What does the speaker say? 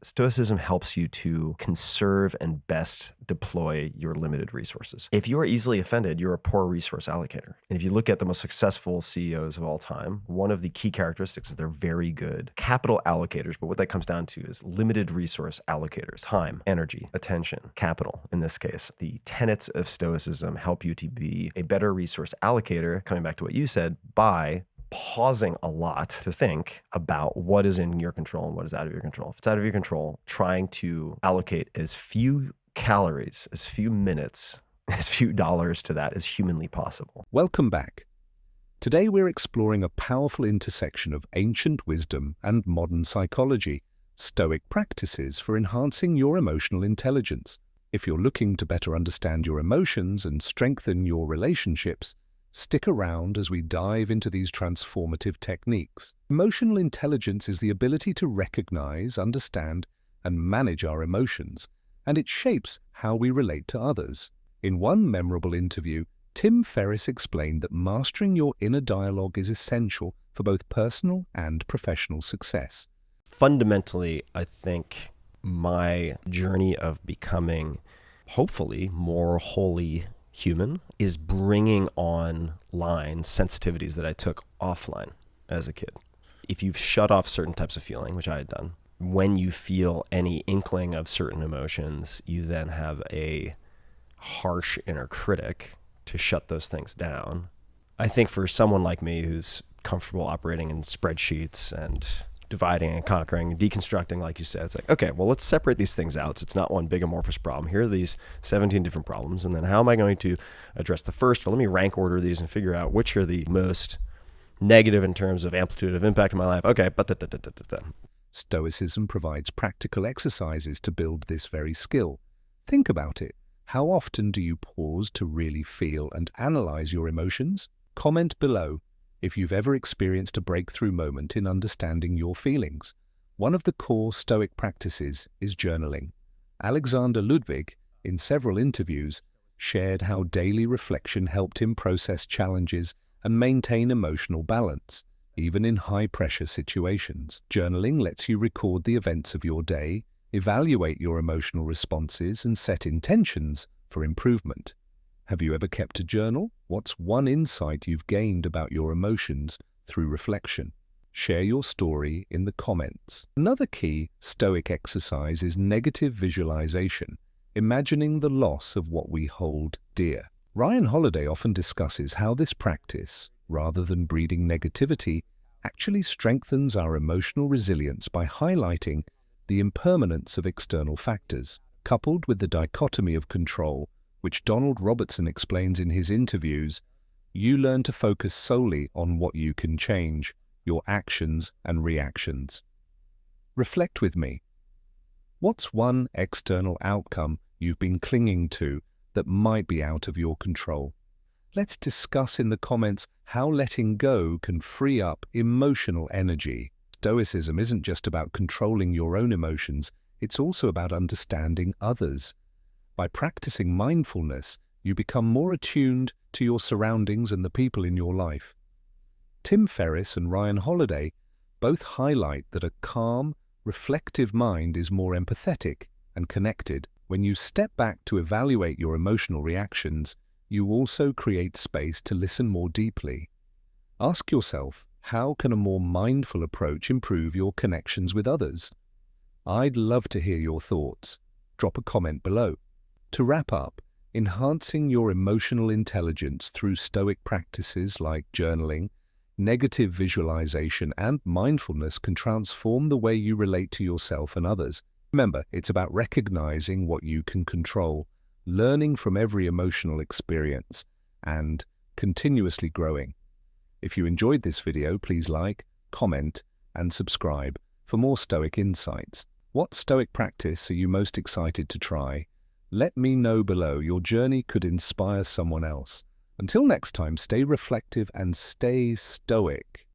Stoicism helps you to conserve and best deploy your limited resources. If you are easily offended, you're a poor resource allocator. And if you look at the most successful CEOs of all time, one of the key characteristics is they're very good capital allocators. But what that comes down to is limited resource allocators: time, energy, attention, capital. In this case, the tenets of Stoicism help you to be a better resource allocator, coming back to what you said, by pausing a lot to think about what is in your control and what is out of your control. If it's out of your control, trying to allocate as few calories, as few minutes, as few dollars to that as humanly possible. Welcome back. Today we're exploring a powerful intersection of ancient wisdom and modern psychology, Stoic practices for enhancing your emotional intelligence. If you're looking to better understand your emotions and strengthen your relationships, stick around as we dive into these transformative techniques. Emotional intelligence is the ability to recognize, understand, and manage our emotions, and it shapes how we relate to others. In one memorable interview, Ferriss explained that mastering your inner dialogue is essential for both personal and professional success. Fundamentally, I think my journey of becoming, hopefully, more wholly human is bringing online sensitivities that I took offline as a kid. If you've shut off certain types of feeling, which I had done, when you feel any inkling of certain emotions, you then have a harsh inner critic to shut those things down. I think for someone like me who's comfortable operating in spreadsheets and dividing and conquering and deconstructing, like you said, it's like, okay, well, let's separate these things out so it's not one big amorphous problem. Here are these 17 different problems, and then how am I going to address the first? Well, let me rank order these and figure out which are the most negative in terms of amplitude of impact in my life. Okay, but Stoicism provides practical exercises to build this very skill. Think about it. How often do you pause to really feel and analyze your emotions? Comment below if you've ever experienced a breakthrough moment in understanding your feelings. One of the core Stoic practices is journaling. Alexander Ludwig, in several interviews, shared how daily reflection helped him process challenges and maintain emotional balance, even in high-pressure situations. Journaling lets you record the events of your day, evaluate your emotional responses, and set intentions for improvement. Have you ever kept a journal? What's one insight you've gained about your emotions through reflection? Share your story in the comments. Another key Stoic exercise is negative visualization, imagining the loss of what we hold dear. Ryan Holiday often discusses how this practice, rather than breeding negativity, actually strengthens our emotional resilience by highlighting the impermanence of external factors, coupled with the dichotomy of control, which Donald Robertson explains in his interviews. You learn to focus solely on what you can change, your actions and reactions. Reflect with me. What's one external outcome you've been clinging to that might be out of your control? Let's discuss in the comments how letting go can free up emotional energy. Stoicism isn't just about controlling your own emotions, it's also about understanding others. By practicing mindfulness, you become more attuned to your surroundings and the people in your life. Ferriss and Ryan Holiday both highlight that a calm, reflective mind is more empathetic and connected. When you step back to evaluate your emotional reactions, you also create space to listen more deeply. Ask yourself, how can a more mindful approach improve your connections with others? I'd love to hear your thoughts. Drop a comment below. To wrap up, enhancing your emotional intelligence through Stoic practices like journaling, negative visualization, and mindfulness can transform the way you relate to yourself and others. Remember, it's about recognizing what you can control, learning from every emotional experience, and continuously growing. If you enjoyed this video, please like, comment, and subscribe for more Stoic insights. What Stoic practice are you most excited to try? Let me know below. Your journey could inspire someone else. Until next time, stay reflective and stay stoic.